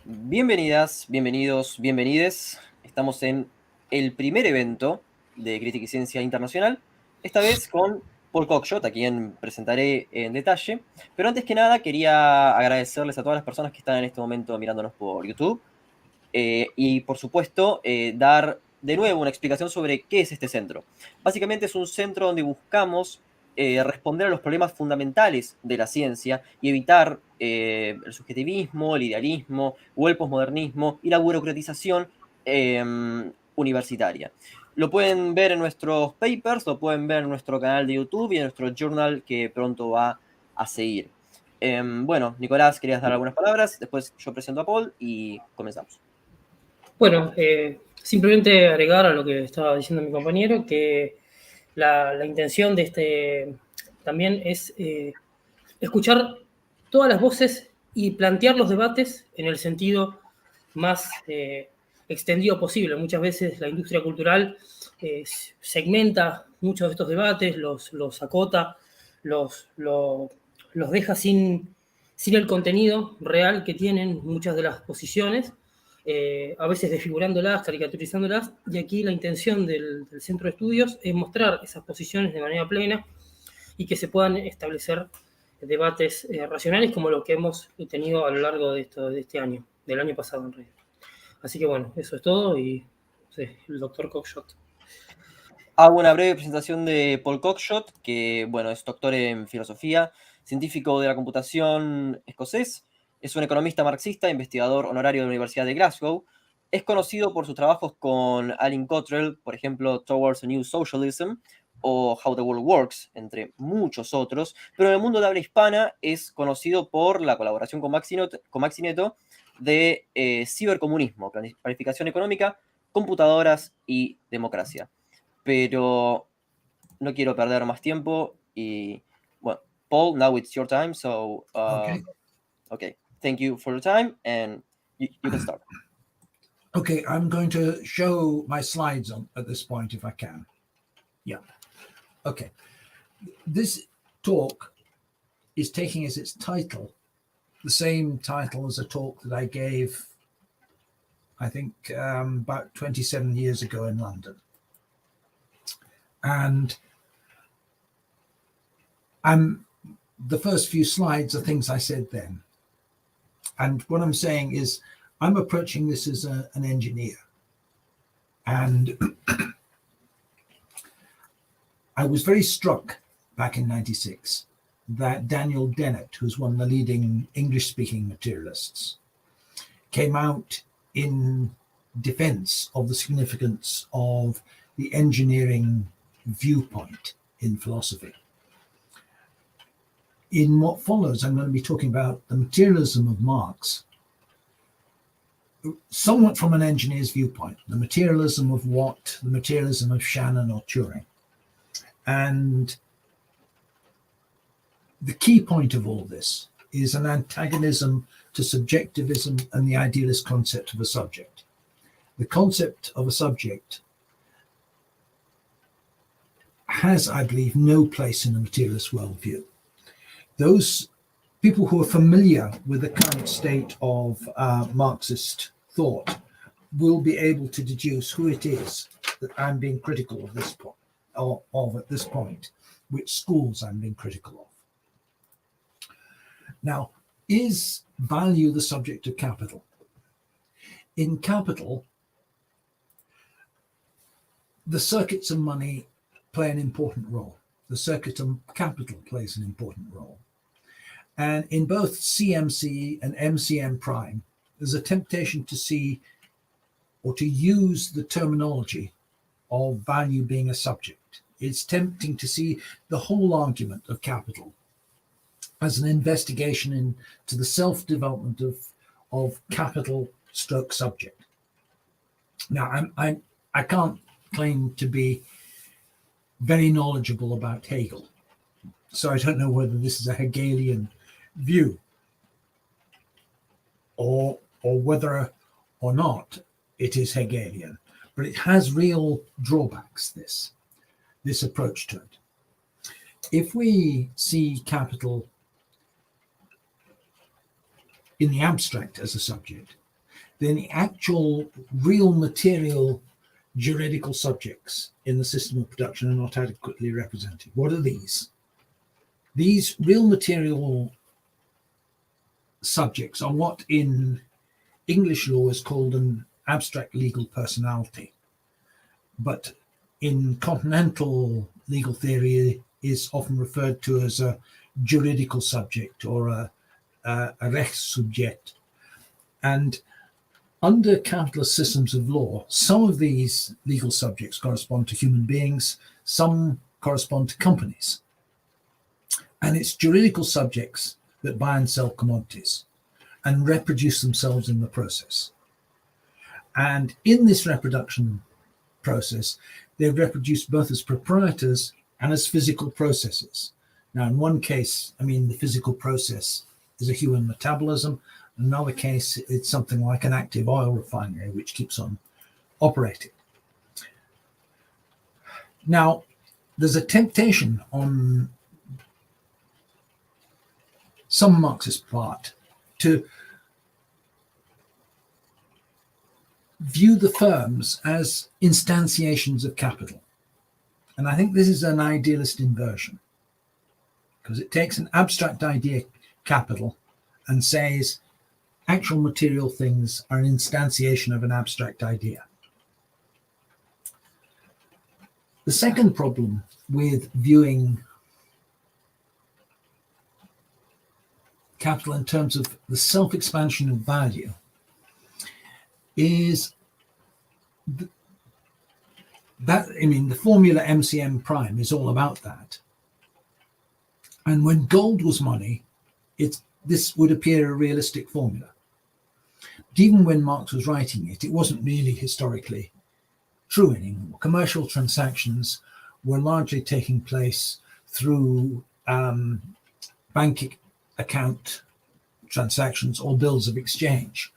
Bienvenidas, bienvenidos, bienvenides. Estamos en el primer evento de Crítica y Ciencia Internacional, esta vez con Paul Cockshott, a quien presentaré en detalle. Pero antes que nada, quería agradecerles a todas las personas que están en este momento mirándonos por YouTube. Y por supuesto, dar de nuevo una explicación sobre qué es este centro. Básicamente es un centro donde buscamos responder a los problemas fundamentales de la ciencia y evitar el subjetivismo, el idealismo o el posmodernismo y la burocratización universitaria. Lo pueden ver en nuestros papers, lo pueden ver en nuestro canal de YouTube y en nuestro journal que pronto va a seguir. Bueno, Nicolás, querías dar algunas palabras, después yo presento a Paul y comenzamos. Bueno, simplemente agregar a lo que estaba diciendo mi compañero, que la intención de este también es escuchar todas las voces y plantear los debates en el sentido más extendido posible. Muchas veces la industria cultural segmenta muchos de estos debates, los acota, los deja sin el contenido real que tienen muchas de las posiciones, a veces desfigurándolas, caricaturizándolas, y aquí la intención del Centro de Estudios es mostrar esas posiciones de manera plena y que se puedan establecer debates racionales como lo que hemos tenido a lo largo de este año, del año pasado en realidad. Así que bueno, eso es todo y sí, el doctor Cockshott. Hago una breve presentación de Paul Cockshott, que bueno, es doctor en filosofía, científico de la computación escocés, es un economista marxista, investigador honorario de la Universidad de Glasgow. Es conocido por sus trabajos con Alan Cottrell, por ejemplo, Towards a New Socialism o How the World Works, entre muchos otros, pero en el mundo de habla hispana es conocido por la colaboración con Maxi Neto de cibercomunismo, planificación económica, computadoras y democracia. Pero no quiero perder más tiempo y, bueno, Paul, now it's your time, so, okay, thank you for your time, and you can start. Okay, I'm going to show my slides at this point if I can. Yeah. Okay. This talk is taking as its title the same title as a talk that I gave, I think, about 27 years ago in London. And the first few slides are things I said then. And what I'm saying is I'm approaching this as an engineer. And I was very struck back in 96 that Daniel Dennett, who's one of the leading English-speaking materialists, came out in defense of the significance of the engineering viewpoint in philosophy. In what follows, I'm going to be talking about the materialism of Marx, somewhat from an engineer's viewpoint, the materialism of Watt, the materialism of Shannon or Turing. And the key point of all this is an antagonism to subjectivism and the idealist concept of a subject. The concept of a subject has, I believe, no place in the materialist worldview. Those people who are familiar with the current state of Marxist thought will be able to deduce who it is that I'm being critical of this point, of at this point, which schools I'm being critical of. Now, is value the subject of capital? In capital, the circuits of money play an important role. The circuit of capital plays an important role. And in both CMC and MCM prime, there's a temptation to see or to use the terminology of value being a subject. It's tempting to see the whole argument of capital as an investigation into the self-development of capital stroke subject. Now, I can't claim to be very knowledgeable about Hegel, so I don't know whether this is a Hegelian view or whether or not it is Hegelian, but it has real drawbacks, this approach to it. If we see capital in the abstract as a subject, then the actual real material juridical subjects in the system of production are not adequately represented. What are these? These real material subjects are what in English law is called an abstract legal personality, but in continental legal theory is often referred to as a juridical subject or a rechtssubject. And under capitalist systems of law, some of these legal subjects correspond to human beings, some correspond to companies. And it's juridical subjects that buy and sell commodities and reproduce themselves in the process. And in this reproduction process, they're reproduced both as proprietors and as physical processes. Now, in one case, I mean, the physical process is a human metabolism. In another case, it's something like an active oil refinery, which keeps on operating. Now, there's a temptation on some Marxist part to view the firms as instantiations of capital. And I think this is an idealist inversion, because it takes an abstract idea, capital, and says actual material things are an instantiation of an abstract idea. The second problem with viewing capital in terms of the self-expansion of value is that, I mean, the formula MCM prime is all about that. And when gold was money, this would appear a realistic formula. But even when Marx was writing it, it wasn't really historically true anymore. Commercial transactions were largely taking place through bank account transactions or bills of exchange.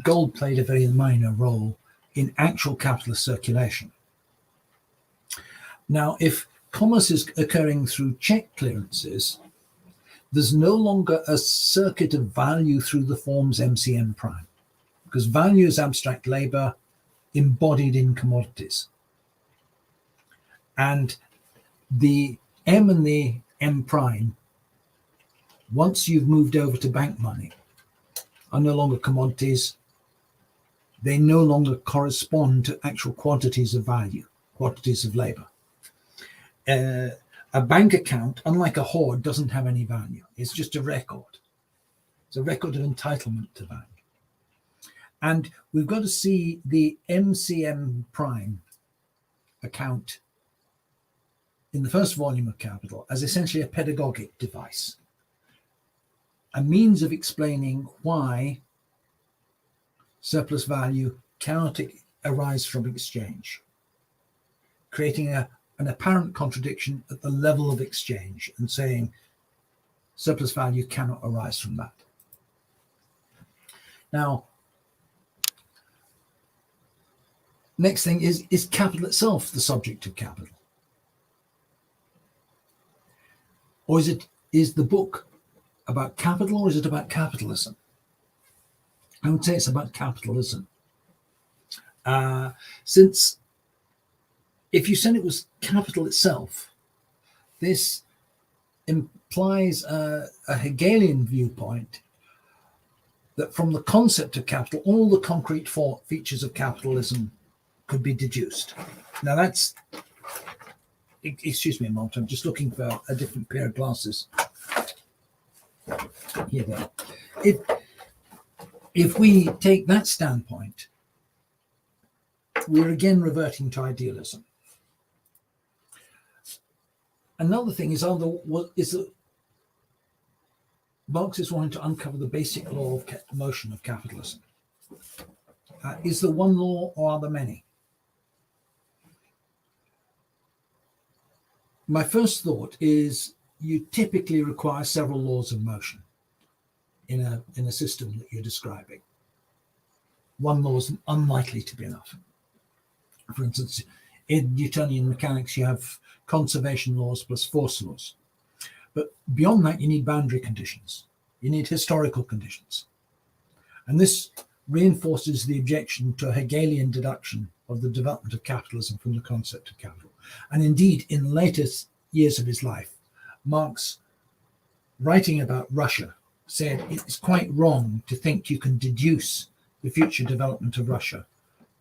Gold played a very minor role in actual capitalist circulation. Now, if commerce is occurring through check clearances, there's no longer a circuit of value through the forms MCM prime, because value is abstract labor embodied in commodities. And the M and the M prime, once you've moved over to bank money, are no longer commodities. They no longer correspond to actual quantities of value, quantities of labor. A bank account, unlike a hoard, doesn't have any value. It's just a record. It's a record of entitlement to value. And we've got to see the MCM prime account in the first volume of Capital as essentially a pedagogic device, a means of explaining why surplus value cannot arise from exchange, creating an apparent contradiction at the level of exchange and saying surplus value cannot arise from that. Now, next thing is capital itself the subject of capital? Or is the book about capital, or is it about capitalism? I would say it's about capitalism. Since if you said it was capital itself, this implies a Hegelian viewpoint that from the concept of capital, all the concrete features of capitalism could be deduced. Now that's, excuse me a moment, I'm just looking for a different pair of glasses. Here they are. If we take that standpoint, we're again reverting to idealism. Another thing is that Marx is wanting to uncover the basic law of motion of capitalism. Is there one law or are there many? My first thought is you typically require several laws of motion in a system that you're describing. One law is unlikely to be enough. For instance, in Newtonian mechanics, you have conservation laws plus force laws. But beyond that, you need boundary conditions. You need historical conditions. And this reinforces the objection to a Hegelian deduction of the development of capitalism from the concept of capital. And indeed, in the latest years of his life, Marx, writing about Russia, said it's quite wrong to think you can deduce the future development of Russia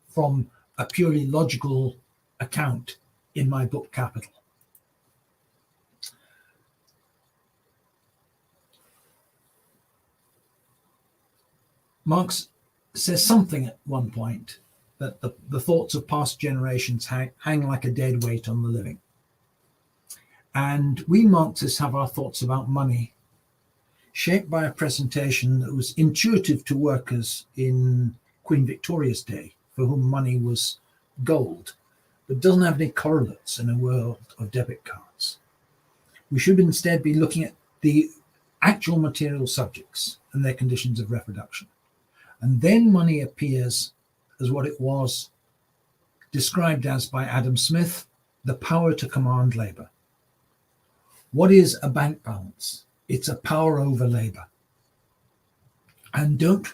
from a purely logical account in my book Capital. Marx says something at one point that the thoughts of past generations hang like a dead weight on the living. And we Marxists have our thoughts about money shaped by a presentation that was intuitive to workers in Queen Victoria's day, for whom money was gold, but doesn't have any correlates in a world of debit cards. We should instead be looking at the actual material subjects and their conditions of reproduction. And then money appears as what it was described as by Adam Smith, the power to command labor. What is a bank balance? It's a power over labor. And don't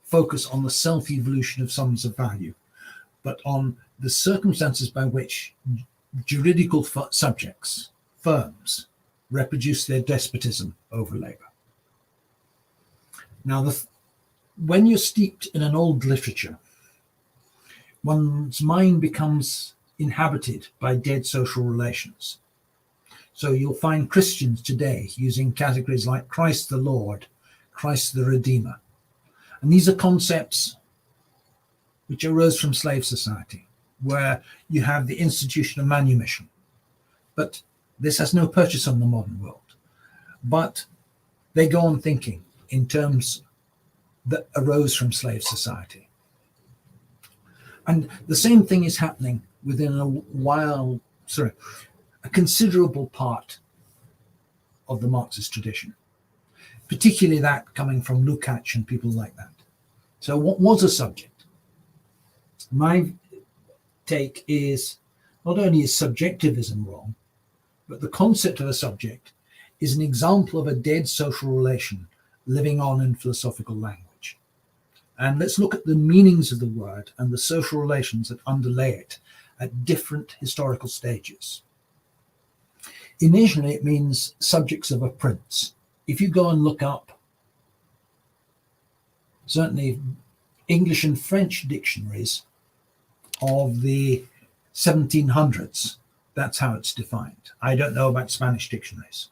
focus on the self-evolution of sums of value, but on the circumstances by which juridical subjects, firms, reproduce their despotism over labor. Now, when you're steeped in an old literature, one's mind becomes inhabited by dead social relations. So you'll find Christians today using categories like Christ the Lord, Christ the Redeemer. And these are concepts which arose from slave society, where you have the institution of manumission. But this has no purchase on the modern world. But they go on thinking in terms that arose from slave society. And the same thing is happening within a considerable part of the Marxist tradition, particularly that coming from Lukács and people like that. So what was a subject? My take is not only is subjectivism wrong, but the concept of a subject is an example of a dead social relation living on in philosophical language. And let's look at the meanings of the word and the social relations that underlay it at different historical stages. Initially, it means subjects of a prince. If you go and look up, certainly English and French dictionaries of the 1700s, that's how it's defined. I don't know about Spanish dictionaries.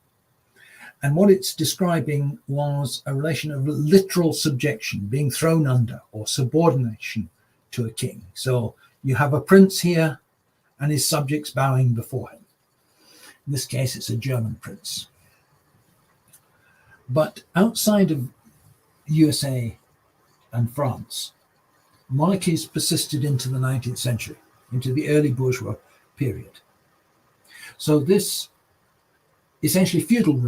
And what it's describing was a relation of literal subjection, being thrown under, or subordination to a king. So you have a prince here and his subjects bowing before him. In this case, it's a German prince. But outside of USA and France, monarchies persisted into the 19th century, into the early bourgeois period. So this essentially feudal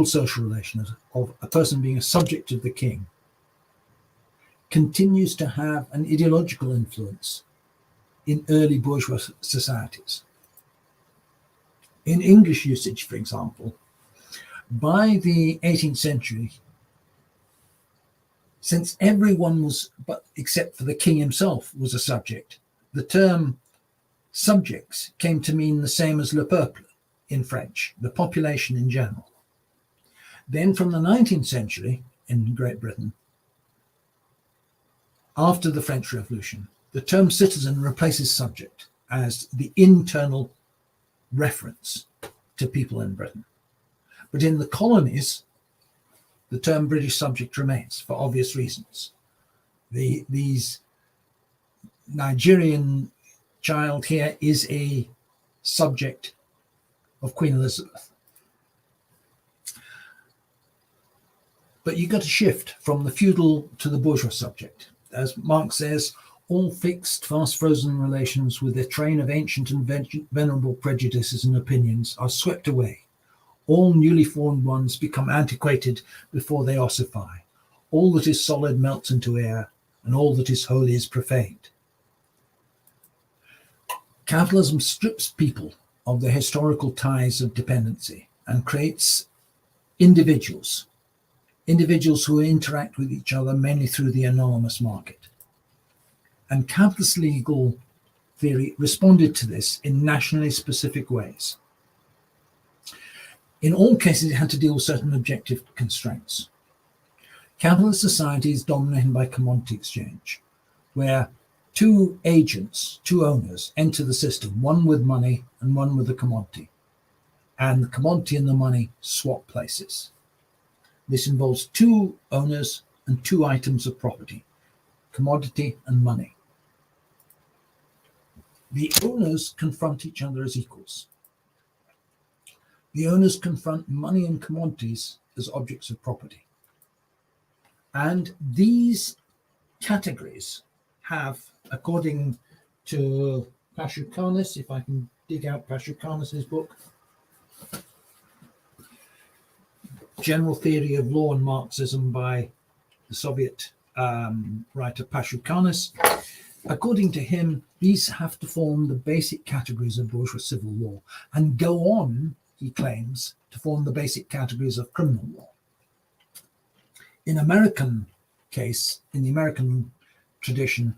social relation of a person being a subject of the king continues to have an ideological influence in early bourgeois societies. In English usage, for example, by the 18th century, since everyone was, but except for the king himself, was a subject, the term subjects came to mean the same as le peuple in French, the population in general. Then from the 19th century in Great Britain, after the French Revolution, the term citizen replaces subject as the internal reference to people in Britain. But in the colonies, the term British subject remains for obvious reasons. These Nigerian child here is a subject of Queen Elizabeth. But you got to shift from the feudal to the bourgeois subject. As Marx says, all fixed, fast-frozen relations with their train of ancient and venerable prejudices and opinions are swept away. All newly formed ones become antiquated before they ossify. All that is solid melts into air, and all that is holy is profaned. Capitalism strips people of their historical ties of dependency and creates individuals individuals who interact with each other mainly through the anonymous market. And capitalist legal theory responded to this in nationally specific ways. In all cases, it had to deal with certain objective constraints. Capitalist society is dominated by commodity exchange, where two agents, two owners, enter the system, one with money and one with a commodity. And the commodity and the money swap places. This involves two owners and two items of property, commodity and money. The owners confront each other as equals. The owners confront money and commodities as objects of property. And these categories have, according to Pashukanis, if I can dig out Pashukanis' book, General Theory of Law and Marxism by the Soviet writer Pashukanis, according to him, these have to form the basic categories of bourgeois civil law and go on, he claims, to form the basic categories of criminal law. In American case, in the American tradition,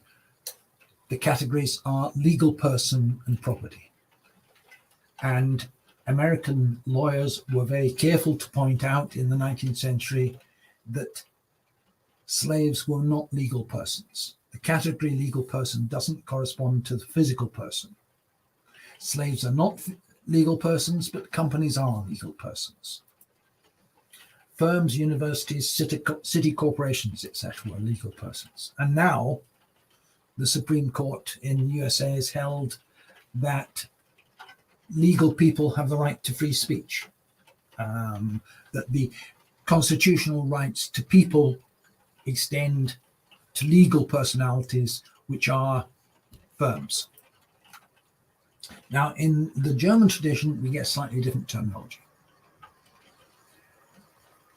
the categories are legal person and property. And American lawyers were very careful to point out in the 19th century that slaves were not legal persons. The category legal person doesn't correspond to the physical person. Slaves are not legal persons, but companies are legal persons. Firms, universities, city corporations, etc. are legal persons. And now the Supreme Court in USA has held that legal people have the right to free speech, that the constitutional rights to people extend to legal personalities, which are firms. Now, in the German tradition, we get slightly different terminology.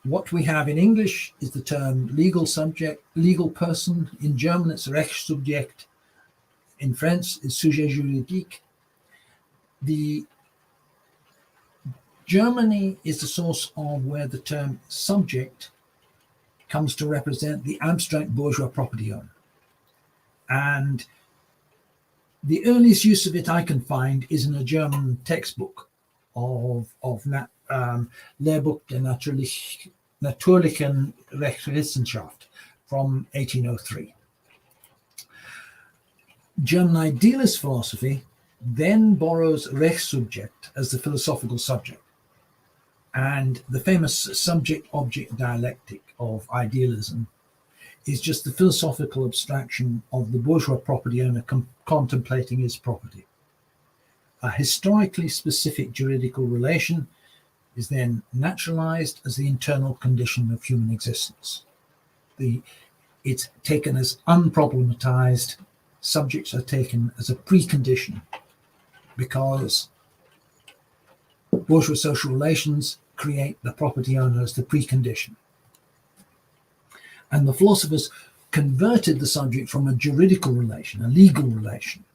What we have in English is the term legal subject, legal person. In German, it's Rechtssubjekt. In French, it's sujet juridique. Germany is the source of where the term subject comes to represent the abstract bourgeois property owner. And the earliest use of it I can find is in a German textbook of Lehrbuch der natürlichen Rechtswissenschaft from 1803. German idealist philosophy then borrows Rechtssubjekt as the philosophical subject. And the famous subject-object dialectic of idealism is just the philosophical abstraction of the bourgeois property owner contemplating his property. A historically specific juridical relation is then naturalized as the internal condition of human existence. It's taken as unproblematized, subjects are taken as a precondition because bourgeois social relations create the property owner as the precondition. And the philosophers converted the subject from a juridical relation, a legal relation,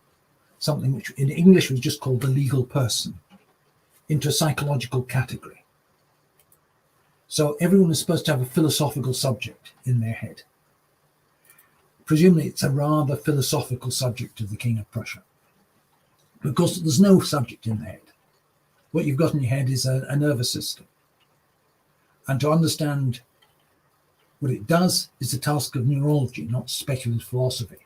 something which in English was just called the legal person, into a psychological category. So everyone is supposed to have a philosophical subject in their head. Presumably it's a rather philosophical subject of the King of Prussia, because there's no subject in the head. What you've got in your head is a nervous system. And to understand what it does is the task of neurology, not speculative philosophy.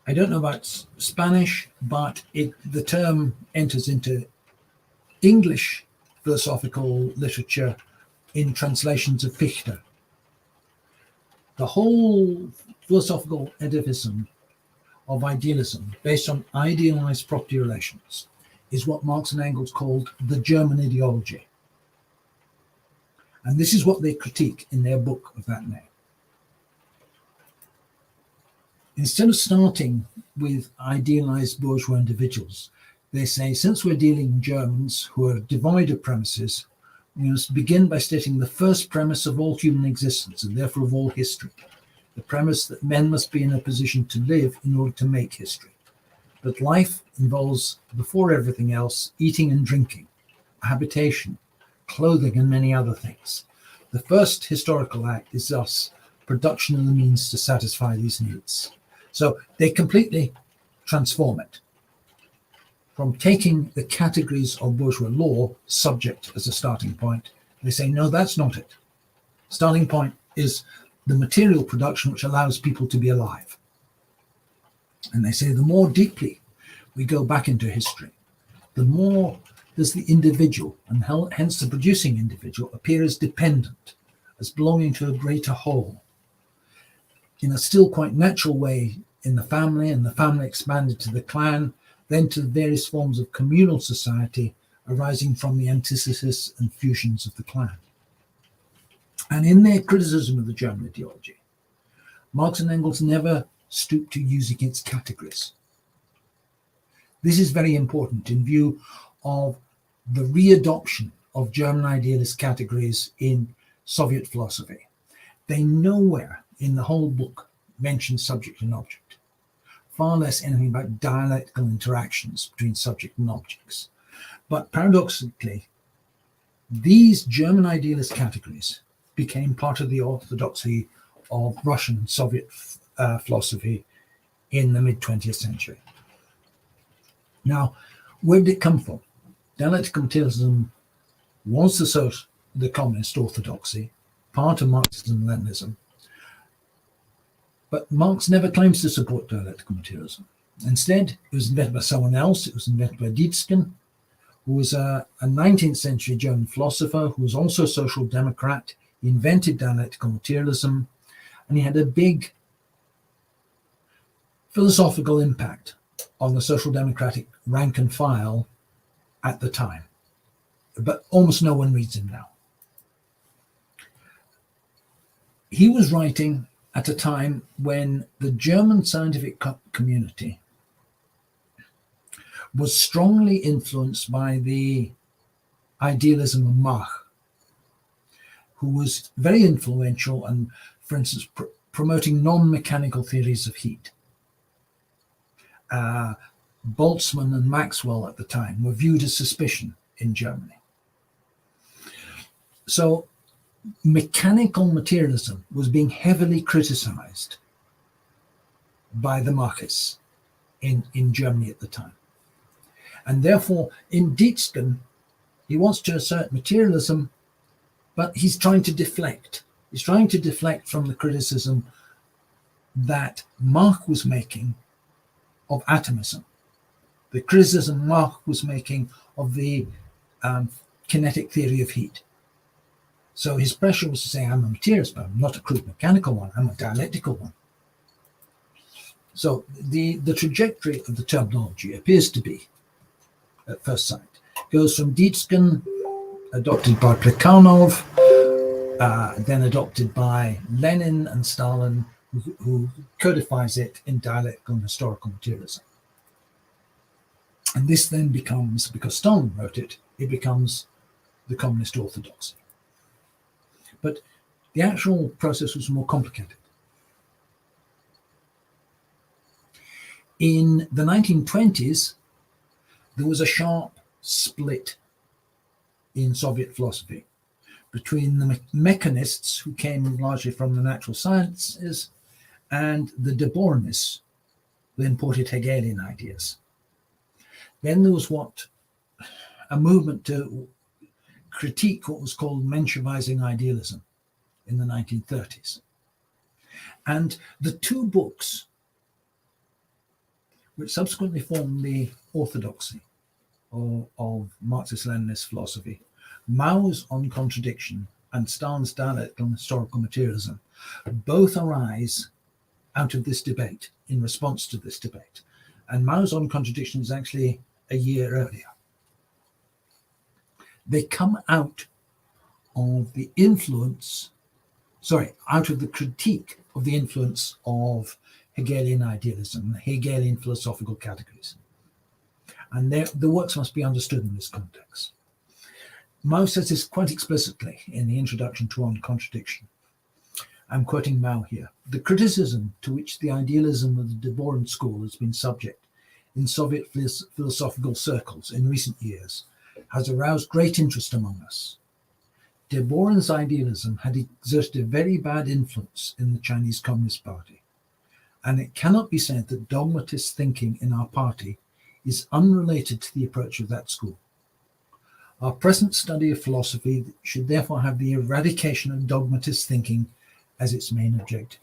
I don't know about Spanish, but the term enters into English philosophical literature in translations of Fichte. The whole philosophical edifice of idealism, based on idealized property relations, is what Marx and Engels called the German ideology. And this is what they critique in their book of that name. Instead of starting with idealized bourgeois individuals, they say, since we're dealing with Germans who are devoid of premises, we must begin by stating the first premise of all human existence, and therefore of all history, the premise that men must be in a position to live in order to make history. But life involves, before everything else, eating and drinking, a habitation, clothing, and many other things. The first historical act is thus production of the means to satisfy these needs. So they completely transform it from taking the categories of bourgeois law, subject as a starting point. They say, no, that's not it. Starting point is the material production which allows people to be alive. And they say the more deeply we go back into history, the more does the individual, and hence the producing individual, appear as dependent, as belonging to a greater whole, in a still quite natural way in the family, and the family expanded to the clan, then to the various forms of communal society arising from the antithesis and fusions of the clan. And in their criticism of the German ideology, Marx and Engels never stooped to using its categories. This is very important in view of the readoption of German idealist categories in Soviet philosophy. They nowhere in the whole book mention subject and object, far less anything about dialectical interactions between subject and objects. But paradoxically, these German idealist categories became part of the orthodoxy of Russian and Soviet philosophy in the mid-20th century. Now, where did it come from? Dialectical materialism was the communist orthodoxy, part of Marxism and Leninism. But Marx never claims to support dialectical materialism. Instead, it was invented by someone else. It was invented by Dietzken, who was a 19th century German philosopher who was also a social democrat. He invented dialectical materialism, and he had a big philosophical impact on the social democratic rank and file at the time. But almost no one reads him now. He was writing at a time when the German scientific community was strongly influenced by the idealism of Mach, who was very influential and, for instance, promoting non-mechanical theories of heat. Boltzmann and Maxwell at the time were viewed as suspicion in Germany. So mechanical materialism was being heavily criticized by the Marxists in Germany at the time. And therefore, in Dietzken, he wants to assert materialism, but he's trying to deflect. He's trying to deflect from the criticism that Mach was making of atomism, the criticism Mach was making of the kinetic theory of heat. So his pressure was to say, I'm a materialist, but I'm not a crude mechanical one, I'm a dialectical one. So the trajectory of the terminology appears to be, at first sight, goes from Dietzken, adopted by Plekhanov, then adopted by Lenin and Stalin, who codifies it in dialectical and historical materialism. And this then becomes, because Stalin wrote it, it becomes the communist orthodoxy. But the actual process was more complicated. In the 1920s, there was a sharp split in Soviet philosophy between the mechanists, who came largely from the natural sciences, and the de Bournists, who imported Hegelian ideas. Then there was a movement to critique what was called Menshevizing idealism in the 1930s. And the two books, which subsequently formed the orthodoxy of Marxist-Leninist philosophy, Mao's On Contradiction and Stalin's Dialectical and Historical Materialism, both arise out of this debate, in response to this debate. And Mao's On Contradiction is actually a year earlier. They come out of the out of the critique of the influence of Hegelian idealism, Hegelian philosophical categories. And the works must be understood in this context. Mao says this quite explicitly in the introduction to On Contradiction. I'm quoting Mao here. The criticism to which the idealism of the Dvorin school has been subject in Soviet philosophical circles in recent years has aroused great interest among us. de Boeren's idealism had exerted a very bad influence in the Chinese Communist Party, and it cannot be said that dogmatist thinking in our party is unrelated to the approach of that school. Our present study of philosophy should therefore have the eradication of dogmatist thinking as its main objective.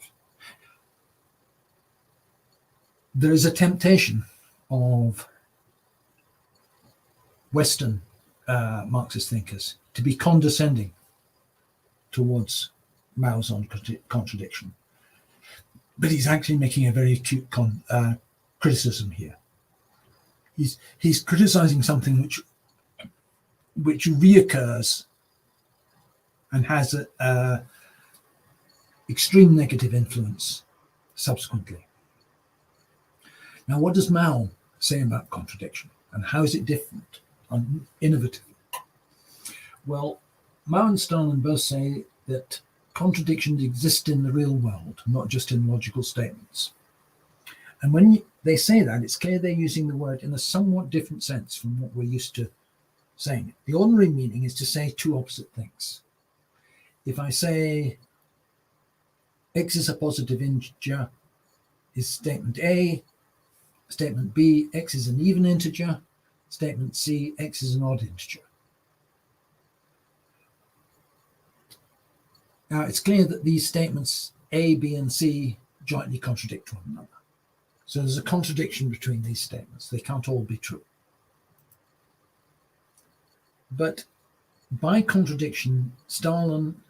There is a temptation of Western Marxist thinkers to be condescending towards Mao's contradiction. But he's actually making a very acute criticism here. He's criticizing something which reoccurs and has a extreme negative influence subsequently. Now, what does Mao say about contradiction, and how is it different and innovative? Well, Mao and Stalin both say that contradictions exist in the real world, not just in logical statements. And when they say that, it's clear they're using the word in a somewhat different sense from what we're used to saying it. The ordinary meaning is to say two opposite things. If I say X is a positive integer, is statement A. Statement B, X is an even integer. Statement C, X is an odd integer. Now, it's clear that these statements A, B, and C jointly contradict one another. So there's a contradiction between these statements. They can't all be true. But by contradiction, Stalin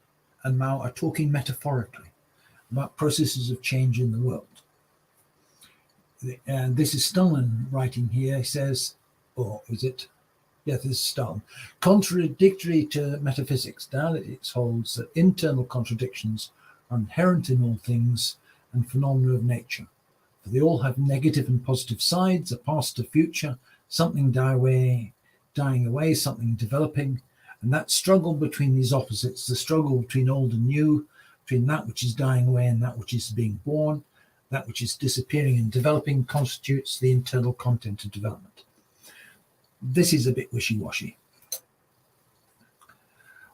and Mao are talking metaphorically about processes of change in the world. And this is Stalin writing here. He says, or is it? Yes, this is Stalin. Contradictory to metaphysics, dialectics holds that internal contradictions are inherent in all things and phenomena of nature. For they all have negative and positive sides, a past, a future, something dying away, something developing. And that struggle between these opposites, the struggle between old and new, between that which is dying away and that which is being born, that which is disappearing and developing, constitutes the internal content of development. This is a bit wishy-washy.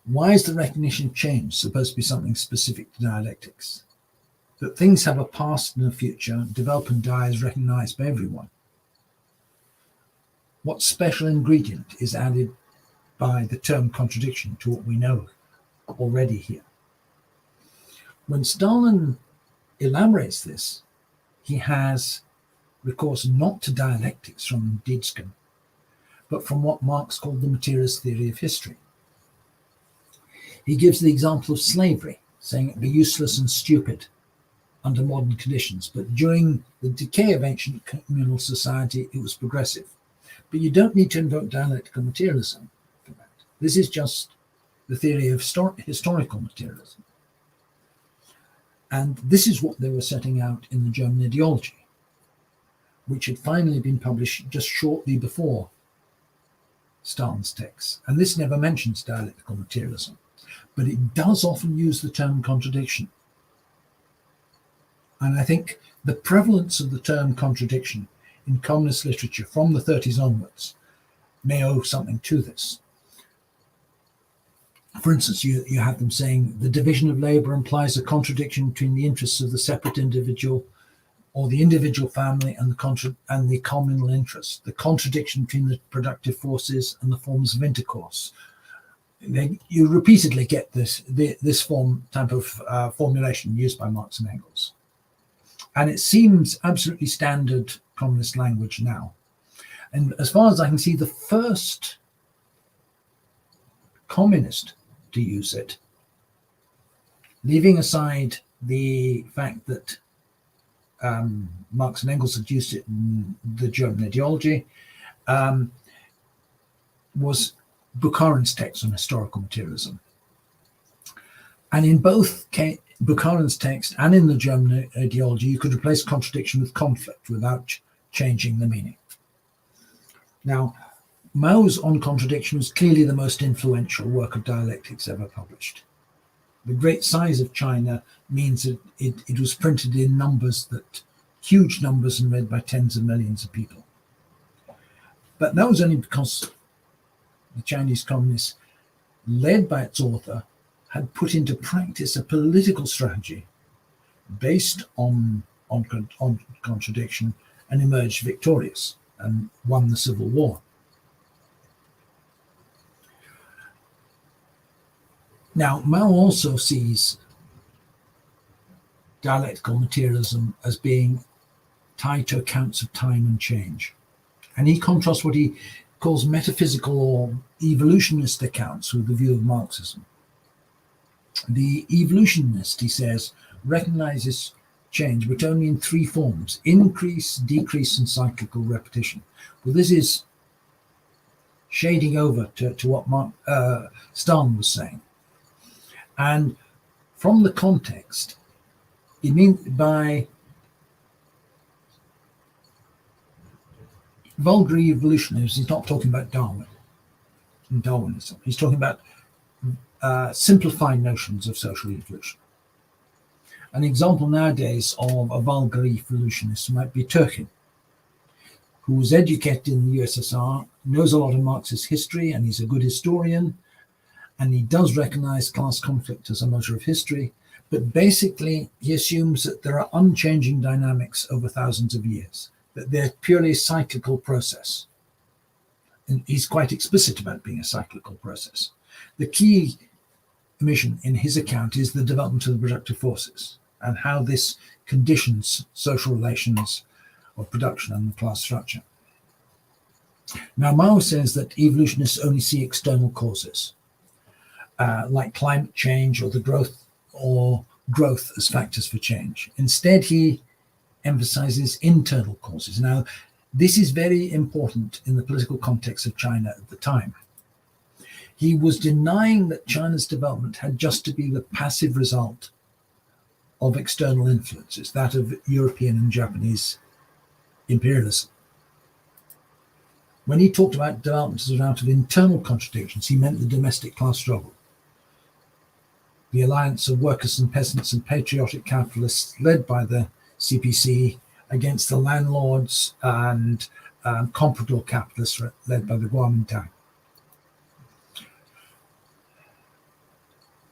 Why is the recognition of change supposed to be something specific to dialectics? That things have a past and a future, develop and die is recognized by everyone. What special ingredient is added by the term contradiction to what we know already here? When Stalin elaborates this, he has recourse not to dialectics from Dietzken, but from what Marx called the materialist theory of history. He gives the example of slavery, saying it be useless and stupid under modern conditions, but during the decay of ancient communal society, it was progressive. But you don't need to invoke dialectical materialism for that. This is just the theory of historical materialism. And this is what they were setting out in the German ideology, which had finally been published just shortly before Stalin's text. And this never mentions dialectical materialism, but it does often use the term contradiction. And I think the prevalence of the term contradiction in communist literature from the 30s onwards may owe something to this. For instance, you have them saying the division of labor implies a contradiction between the interests of the separate individual or the individual family and the communal interest, the contradiction between the productive forces and the forms of intercourse. You repeatedly get this type of formulation used by Marx and Engels. And it seems absolutely standard communist language now. And as far as I can see, the first communist to use it, leaving aside the fact that Marx and Engels had used it in the German ideology, was Bukharin's text on historical materialism. And in both Bukharin's text and in the German ideology, you could replace contradiction with conflict without changing the meaning. Now, Mao's On Contradiction was clearly the most influential work of dialectics ever published. The great size of China means that it was printed in huge numbers and read by tens of millions of people. But that was only because the Chinese communists, led by its author, had put into practice a political strategy based on contradiction and emerged victorious and won the Civil War. Now, Mao also sees dialectical materialism as being tied to accounts of time and change. And he contrasts what he calls metaphysical or evolutionist accounts with the view of Marxism. The evolutionist, he says, recognizes change, but only in three forms: increase, decrease, and cyclical repetition. Well, this is shading over to what Stalin was saying. And from the context, he means by vulgar evolutionists, he's not talking about Darwinism. He's talking about simplified notions of social evolution. An example nowadays of a vulgar evolutionist might be Turkhin, who was educated in the USSR, knows a lot of Marxist history, and he's a good historian, and he does recognize class conflict as a measure of history, but basically he assumes that there are unchanging dynamics over thousands of years, that they're purely a cyclical process. And he's quite explicit about being a cyclical process. The key mission in his account is the development of the productive forces and how this conditions social relations of production and the class structure. Now, Mao says that evolutionists only see external causes, like climate change or the growth as factors for change. Instead, he emphasizes internal causes. Now, this is very important in the political context of China at the time. He was denying that China's development had just to be the passive result of external influences, that of European and Japanese imperialism. When he talked about development as a result of internal contradictions, he meant the domestic class struggle, the alliance of workers and peasants and patriotic capitalists led by the CPC against the landlords and comprador capitalists led by the Kuomintang.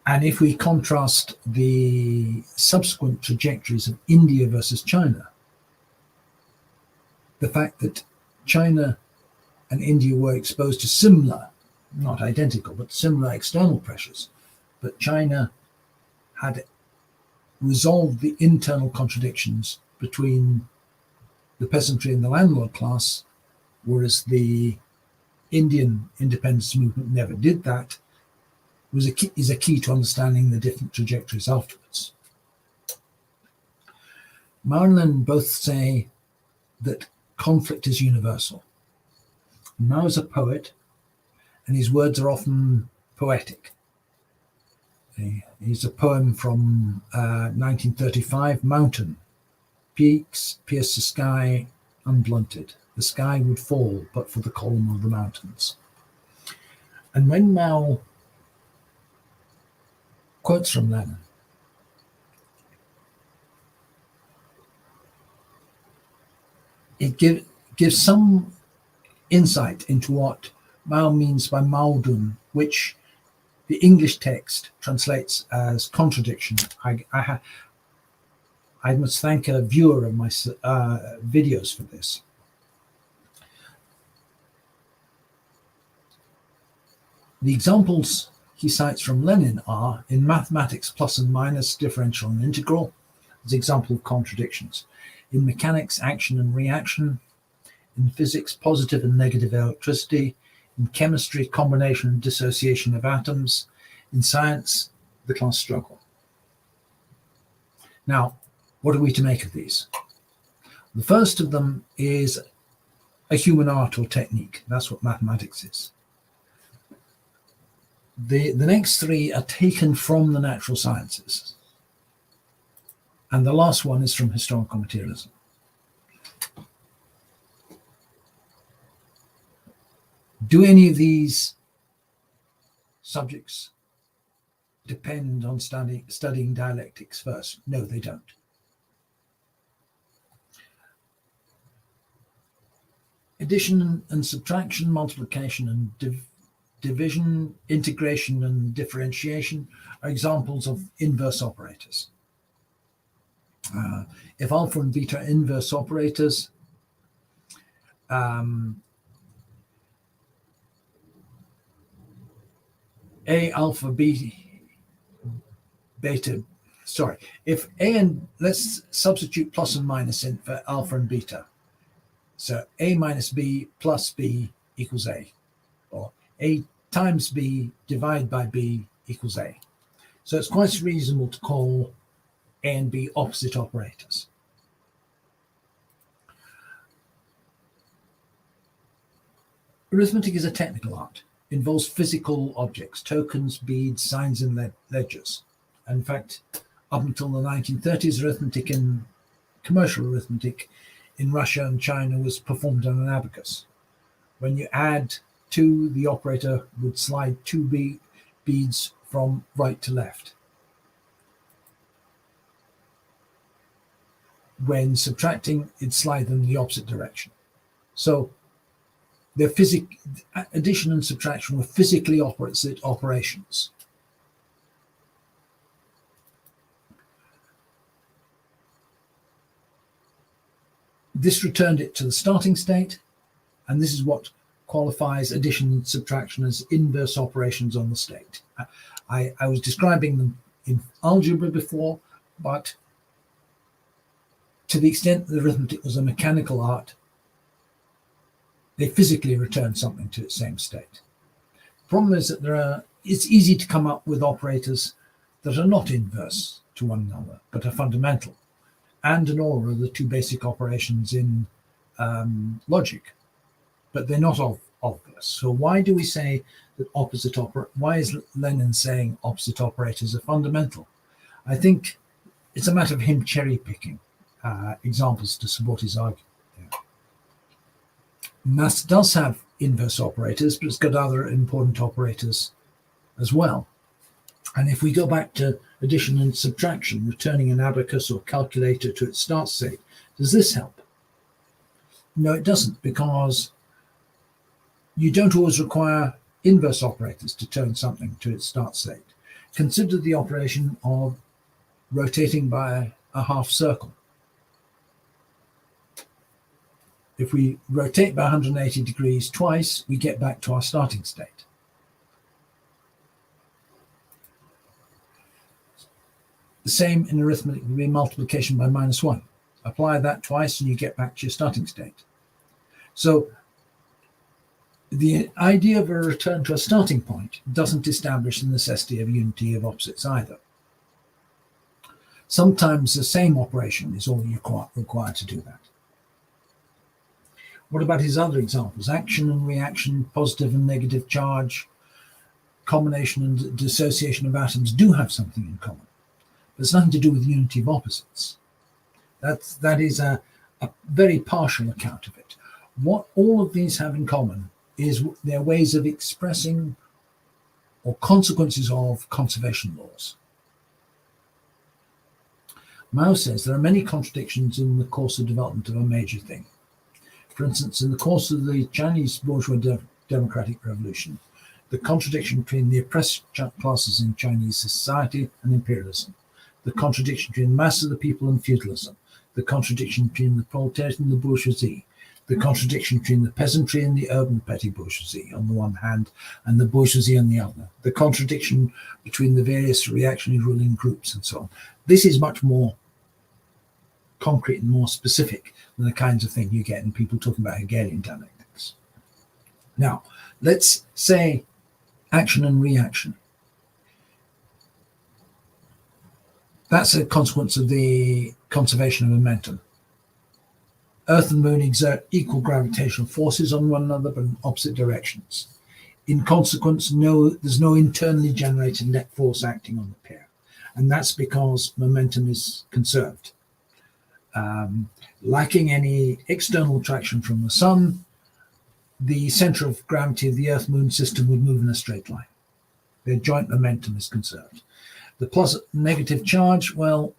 And if we contrast the subsequent trajectories of India versus China, the fact that China and India were exposed to similar, not identical, but similar external pressures, but China had resolved the internal contradictions between the peasantry and the landlord class, whereas the Indian independence movement never did that, is a key to understanding the different trajectories afterwards. Mao and Lenin both say that conflict is universal. Mao is a poet, and his words are often poetic. He's a poem from 1935, Mountain. Peaks pierce the sky unblunted. The sky would fall but for the column of the mountains. And when Mao quotes from Lenin, it gives some insight into what Mao means by Maodun, which the English text translates as contradiction. I must thank a viewer of my videos for this. The examples he cites from Lenin are in mathematics, plus and minus, differential and integral, as example of contradictions. In mechanics, action and reaction. In physics, positive and negative electricity. In chemistry, combination and dissociation of atoms. In science, the class struggle. Now, what are we to make of these? The first of them is a human art or technique. That's what mathematics is. The next three are taken from the natural sciences. And the last one is from historical materialism. Do any of these subjects depend on studying dialectics first? No, they don't. Addition and subtraction, multiplication and division, integration, and differentiation are examples of inverse operators. If alpha and beta are inverse operators, A alpha B beta, sorry, if A and let's substitute plus and minus in for alpha and beta. So A minus B plus B equals A, or A times B divided by B equals A. So it's quite reasonable to call A and B opposite operators. Arithmetic is a technical art. It involves physical objects, tokens, beads, signs, and ledgers. In fact, up until the 1930s, arithmetic and commercial arithmetic in Russia and China was performed on an abacus. When you add 2, the operator would slide 2 beads from right to left. When subtracting, it'd slide them in the opposite direction. So addition and subtraction were physically opposite operations. This returned it to the starting state, and this is what qualifies addition and subtraction as inverse operations on the state. I was describing them in algebra before, but to the extent that arithmetic was a mechanical art, they physically return something to its same state. The problem is that it's easy to come up with operators that are not inverse to one another, but are fundamental. And and or are the two basic operations in logic, but they're not obvious. So why do we say that why is Lenin saying opposite operators are fundamental? I think it's a matter of him cherry picking examples to support his argument. Maths does have inverse operators, but it's got other important operators as well. And if we go back to addition and subtraction, returning an abacus or calculator to its start state, does this help? No, it doesn't, because you don't always require inverse operators to turn something to its start state. Consider the operation of rotating by a half circle. If we rotate by 180 degrees twice, we get back to our starting state. The same in arithmetic would be multiplication by -1. Apply that twice and you get back to your starting state. So the idea of a return to a starting point doesn't establish the necessity of unity of opposites either. Sometimes the same operation is all you required to do that. What about his other examples? Action and reaction, positive and negative charge, combination and dissociation of atoms do have something in common. But it's nothing to do with unity of opposites. That is a very partial account of it. What all of these have in common is their ways of expressing or consequences of conservation laws. Mao says there are many contradictions in the course of development of a major thing. For instance, in the course of the Chinese bourgeois democratic revolution, the contradiction between the oppressed classes in Chinese society and imperialism, the contradiction between the mass of the people and feudalism, the contradiction between the proletariat and the bourgeoisie, the contradiction between the peasantry and the urban petty bourgeoisie on the one hand, and the bourgeoisie on the other, the contradiction between the various reactionary ruling groups and so on. This is much more concrete and more specific than the kinds of thing you get in people talking about Hegelian dialectics. Now, let's say action and reaction. That's a consequence of the conservation of momentum. Earth and Moon exert equal gravitational forces on one another, but in opposite directions. In consequence, there's no internally generated net force acting on the pair. And that's because momentum is conserved. Lacking any external attraction from the sun, the center of gravity of the Earth-Moon system would move in a straight line. Their joint momentum is conserved. The plus negative charge, well,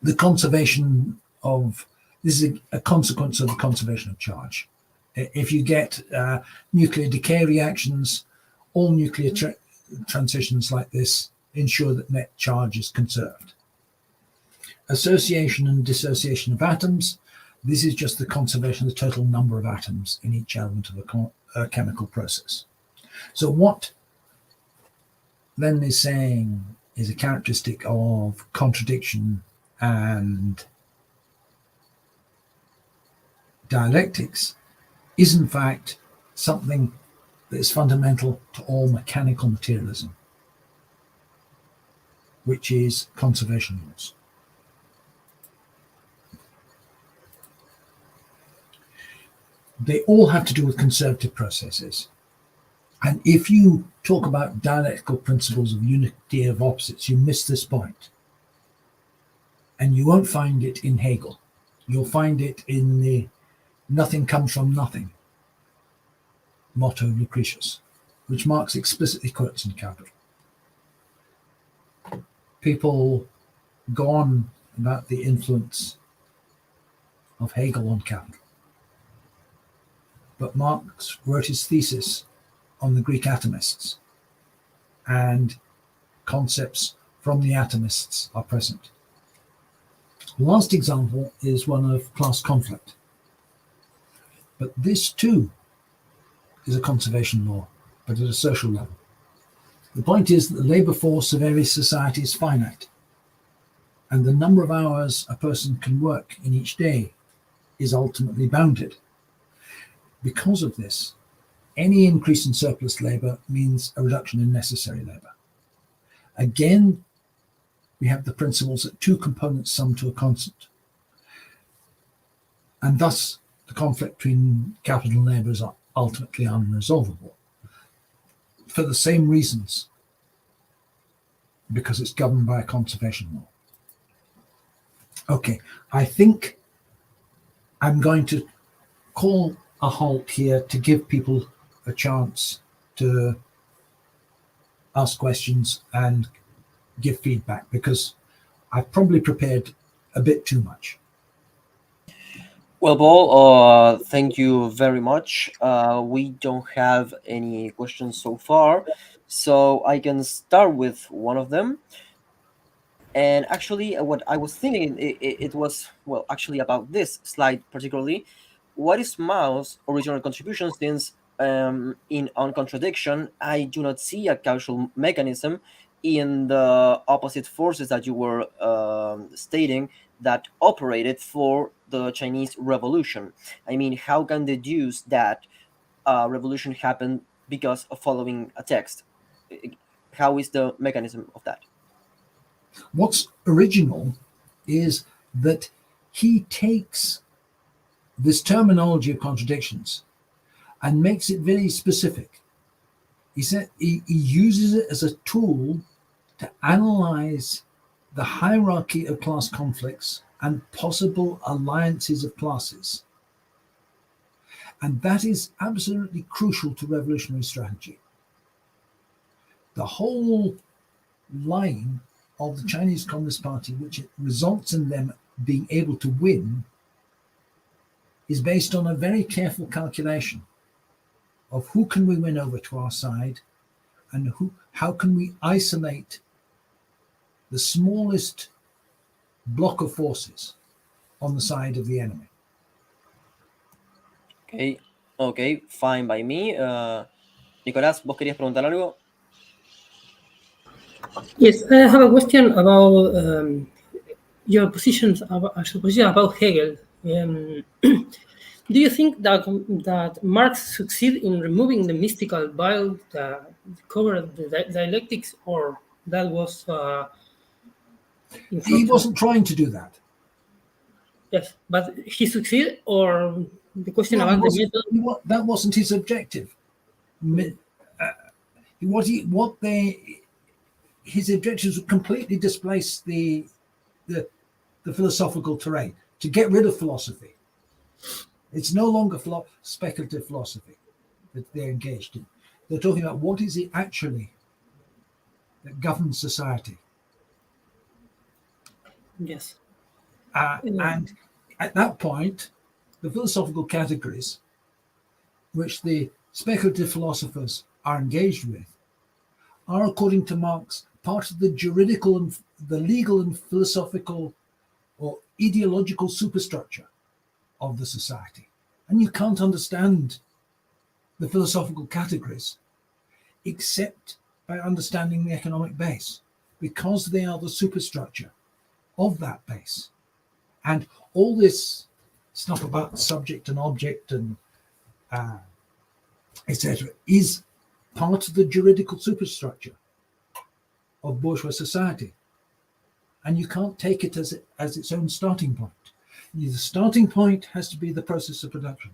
the conservation of, this is a consequence of the conservation of charge. If you get nuclear decay reactions, all nuclear transitions like this ensure that net charge is conserved. Association and dissociation of atoms, this is just the conservation of the total number of atoms in each element of a chemical process. So what Lenin is saying is a characteristic of contradiction and dialectics is in fact something that is fundamental to all mechanical materialism, which is conservation laws. They all have to do with conservative processes. And if you talk about dialectical principles of unity of opposites, you miss this point. And you won't find it in Hegel. You'll find it in the nothing comes from nothing motto of Lucretius, which Marx explicitly quotes in Capital. People go on about the influence of Hegel on Capital. But Marx wrote his thesis on the Greek atomists, and concepts from the atomists are present. The last example is one of class conflict. But this too is a conservation law, but at a social level. The point is that the labour force of every society is finite, and the number of hours a person can work in each day is ultimately bounded. Because of this, any increase in surplus labour means a reduction in necessary labour. Again, we have the principles that two components sum to a constant. And thus, the conflict between capital and labour is ultimately unresolvable. For the same reasons, because it's governed by a conservation law. Okay, I think I'm going to call a halt here to give people a chance to ask questions and give feedback, because I've probably prepared a bit too much. Well, Paul, thank you very much. We don't have any questions so far, so I can start with one of them. And actually, what I was thinking, it was, well, actually about this slide particularly. What is Mao's original contribution, since in On Contradiction, I do not see a causal mechanism in the opposite forces that you were stating that operated for the Chinese Revolution. I mean, how can they deduce that revolution happened because of following a text? How is the mechanism of that? What's original is that he takes this terminology of contradictions and makes it very specific. He said he uses it as a tool to analyze the hierarchy of class conflicts and possible alliances of classes. And that is absolutely crucial to revolutionary strategy. The whole line of the Chinese Communist Party, which results in them being able to win, is based on a very careful calculation of who can we win over to our side, and how can we isolate the smallest block of forces on the side of the enemy. Okay, fine by me. Nicolás, ¿vos querías preguntar algo? Yes, I have a question about your position about Hegel. Do you think that Marx succeeded in removing the mystical veil that covered the dialectics, or that was? He wasn't trying to do that. Yes, but he succeeded, or the question about the method? That wasn't his objective. His objectives would completely displace the philosophical terrain, to get rid of philosophy. It's no longer speculative philosophy that they're engaged in. They're talking about what is it actually that governs society. Yes. And at that point, the philosophical categories which the speculative philosophers are engaged with, are, according to Marx, part of the juridical and the legal and philosophical or ideological superstructure of the society. And you can't understand the philosophical categories except by understanding the economic base, because they are the superstructure of that base. And all this stuff about subject and object and etc. is part of the juridical superstructure of bourgeois society. And you can't take it as its own starting point. The starting point has to be the process of production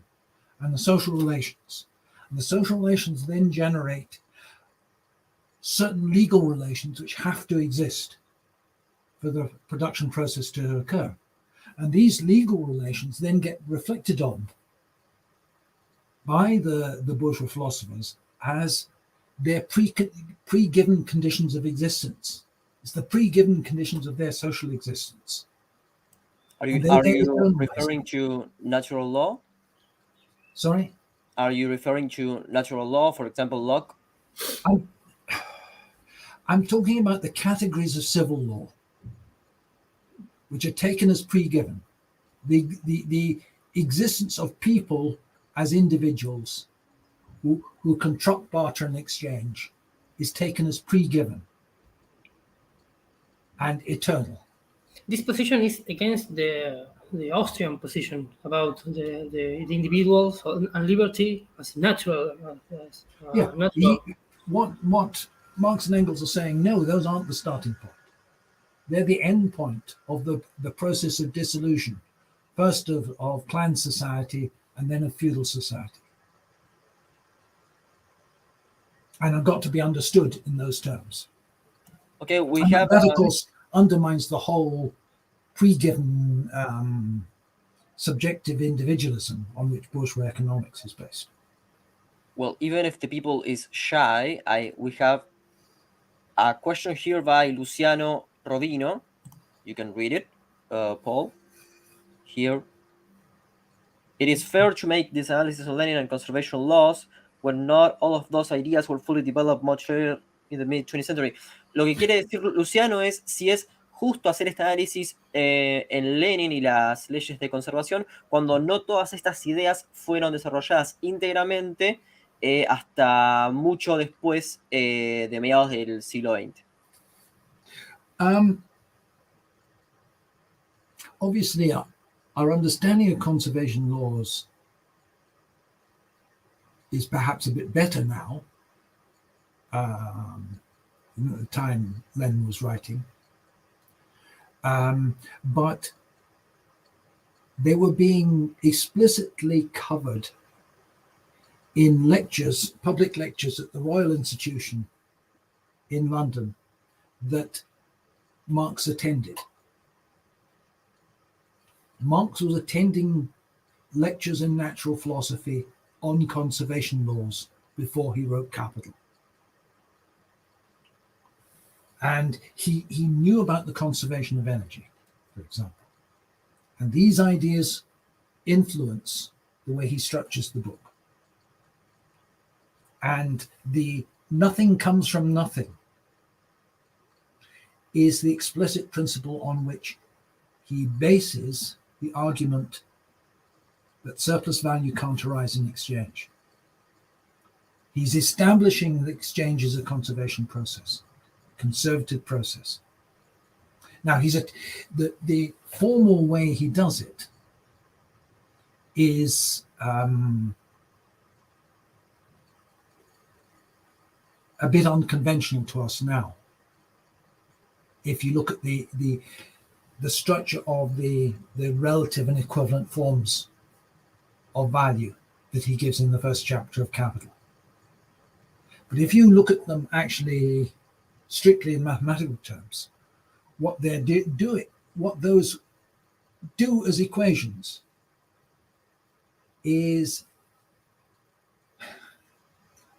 and the social relations. And the social relations then generate certain legal relations which have to exist for the production process to occur. And these legal relations then get reflected on by the bourgeois philosophers as their pre-given conditions of existence. It's the pre-given conditions of their social existence. Are you referring to natural law? Sorry? Are you referring to natural law, for example, Locke? I'm talking about the categories of civil law, which are taken as pre-given. The existence of people as individuals who construct barter and exchange is taken as pre-given and eternal. This position is against the Austrian position about the individuals and liberty as natural. Natural. What Marx and Engels are saying, no, those aren't the starting point. They're the end point of the process of dissolution, first of clan society and then of feudal society. And have got to be understood in those terms. Okay, that of course undermines the whole pre-given subjective individualism on which bourgeois economics is based. Well, even if the people is shy, we have a question here by Luciano Rovino. You can read it, Paul. Here. It is fair to make this analysis on Lenin and conservation laws when not all of those ideas were fully developed much later in the mid-20th century. Lo que quiere decir Luciano es si es justo hacer este análisis en Lenin y las leyes de conservación cuando no todas estas ideas fueron desarrolladas íntegramente hasta mucho después de mediados del siglo XX. Obviously, our understanding of conservation laws is perhaps a bit better now than at the time Lenin was writing. But they were being explicitly covered in lectures, public lectures at the Royal Institution in London that Marx attended. Marx was attending lectures in natural philosophy on conservation laws before he wrote Capital. And he knew about the conservation of energy, for example. And these ideas influence the way he structures the book. And the nothing comes from nothing is the explicit principle on which he bases the argument that surplus value can't arise in exchange. He's establishing the exchange as a conservation process, conservative process. Now, the formal way he does it is a bit unconventional to us now. If you look at the structure of the relative and equivalent forms of value that he gives in the first chapter of Capital. But if you look at them actually strictly in mathematical terms, what they're doing, what those do as equations is,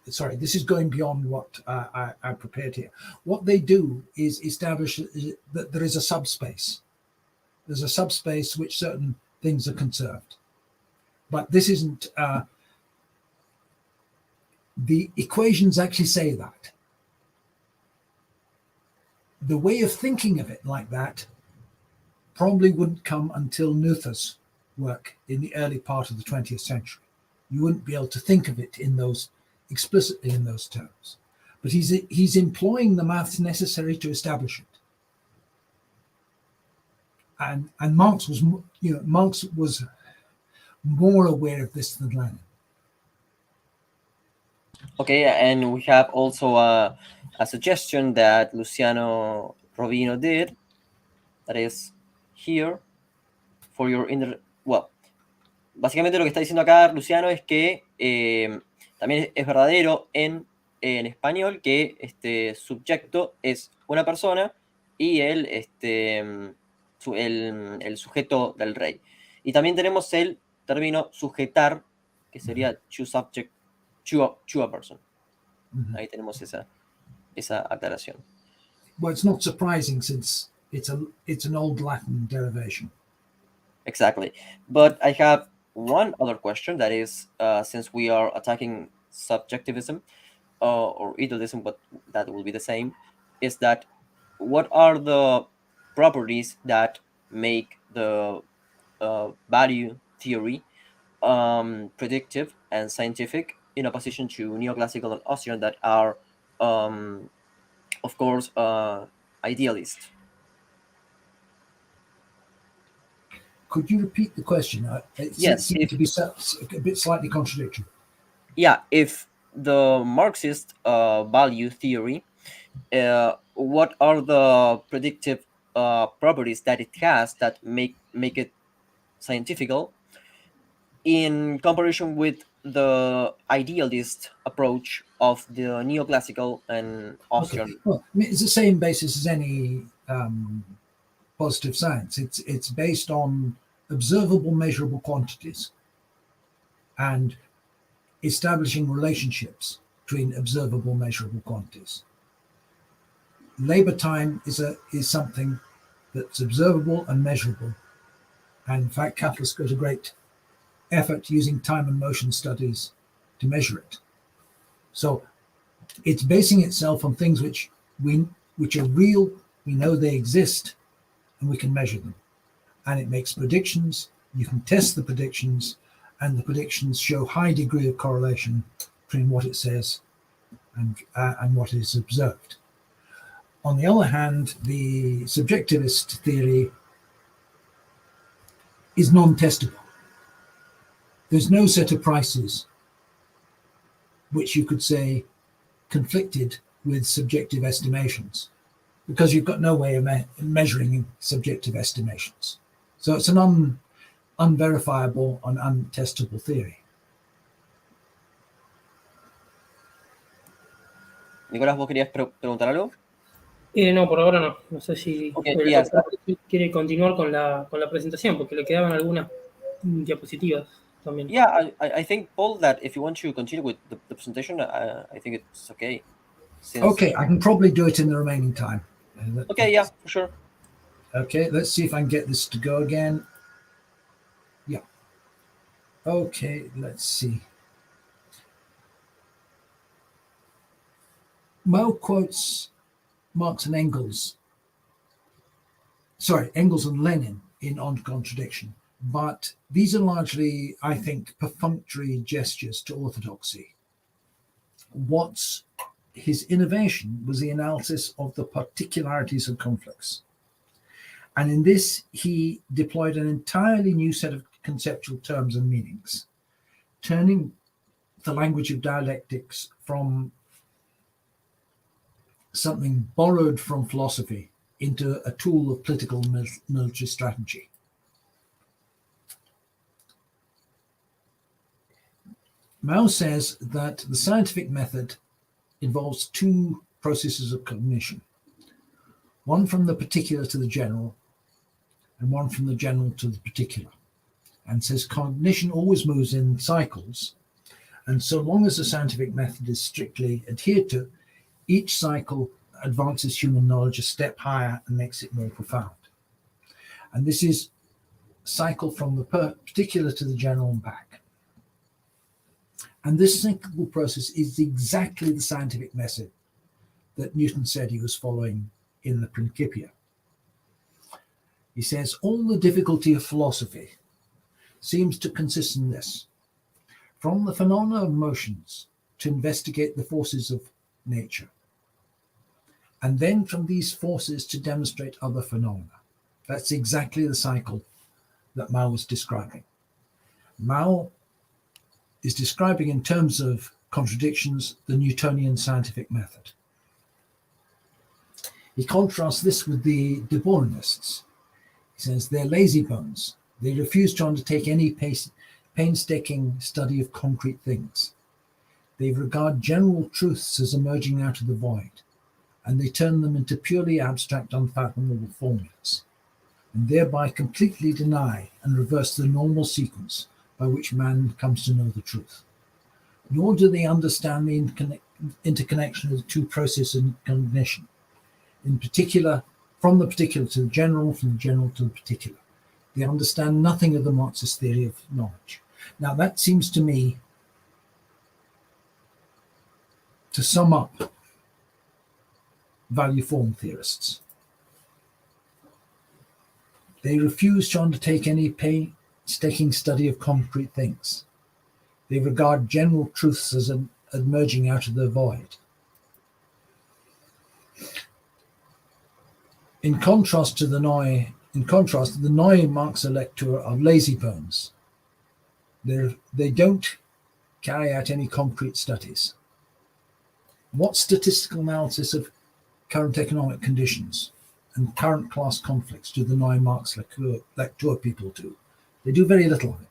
sorry, this is going beyond what I prepared here. What they do is establish that there is a subspace. There's a subspace which certain things are conserved. But this isn't the equations actually say that. The way of thinking of it like that probably wouldn't come until Noether's work in the early part of the 20th century. You wouldn't be able to think of it in those explicitly in those terms. But he's employing the maths necessary to establish it. And Marx was, Marx was more aware of this than Lenin. Okay, and we have also a suggestion that Luciano Robino did, that is here for your well, básicamente lo que está diciendo acá Luciano es que también es verdadero en español que este subjecto es una persona y el sujeto del rey. Y también tenemos el término sujetar, que sería to subject, to a person. Ahí tenemos esa aclaración. Well, it's not surprising since it's an old Latin derivation. Exactly. But I have one other question, that is, since we are attacking subjectivism or idealism, but that will be the same, is that what are the properties that make the value theory predictive and scientific, in opposition to neoclassical and Austrian that are, of course, idealist? Could you repeat the question? It Yes, seemed to be a bit slightly contradictory. Yeah, if the Marxist value theory, what are the predictive properties that it has that make it scientifical in comparison with the idealist approach of the neoclassical and Austrian? Okay. Well, I mean, it's the same basis as any positive science. It's based on observable, measurable quantities and establishing relationships between observable, measurable quantities. Labor time is something that's observable and measurable. And in fact, capitalists go to great effort using time and motion studies to measure it. So it's basing itself on things which are real, we know they exist, and we can measure them. And it makes predictions, you can test the predictions, and the predictions show high degree of correlation between what it says and what is observed. On the other hand, the subjectivist theory is non-testable. There's no set of prices which you could say conflicted with subjective estimations, because you've got no way of measuring subjective estimations. So it's an unverifiable and untestable theory. Nicolás, ¿vos querías preguntar algo? No, por ahora no. No sé si Okay, yes. quiere continuar con la presentación, porque le quedaban algunas diapositivas también. Yeah, I think, Paul, that if you want to continue with the presentation, I think it's okay. Okay, I can probably do it in the remaining time. Okay, yeah, for sure. Okay, let's see if I can get this to go again. Yeah. Okay, let's see. Mao quotes Marx and Engels. Sorry, Engels and Lenin in On Contradiction. But these are largely, I think, perfunctory gestures to orthodoxy. What's his innovation was the analysis of the particularities of conflicts. And in this, he deployed an entirely new set of conceptual terms and meanings, turning the language of dialectics from something borrowed from philosophy into a tool of political military strategy. Mao says that the scientific method involves two processes of cognition, one from the particular to the general and one from the general to the particular, and says cognition always moves in cycles, and so long as the scientific method is strictly adhered to, each cycle advances human knowledge a step higher and makes it more profound. And this is cycle from the particular to the general and back. And this cyclical process is exactly the scientific method that Newton said he was following in the Principia. He says, all the difficulty of philosophy seems to consist in this: from the phenomena of motions to investigate the forces of nature, and then from these forces to demonstrate other phenomena. That's exactly the cycle that Mao was describing. Mao is describing, in terms of contradictions, the Newtonian scientific method. He contrasts this with the De Bouronists. He says they're lazy bones. They refuse to undertake any painstaking study of concrete things. They regard general truths as emerging out of the void, and they turn them into purely abstract, unfathomable formulas, and thereby completely deny and reverse the normal sequence by which man comes to know the truth. Nor do they understand the interconnection of the two processes of cognition, in particular, from the particular to the general, from the general to the particular. They understand nothing of the Marxist theory of knowledge. Now, that seems to me to sum up value form theorists. They refuse to undertake any painstaking study of concrete things. They regard general truths as emerging out of the void. In contrast, the neue Marxer Lektur are lazy bones. They don't carry out any concrete studies. What statistical analysis of current economic conditions and current class conflicts do the neue Marx Lektur people do? They do very little of it.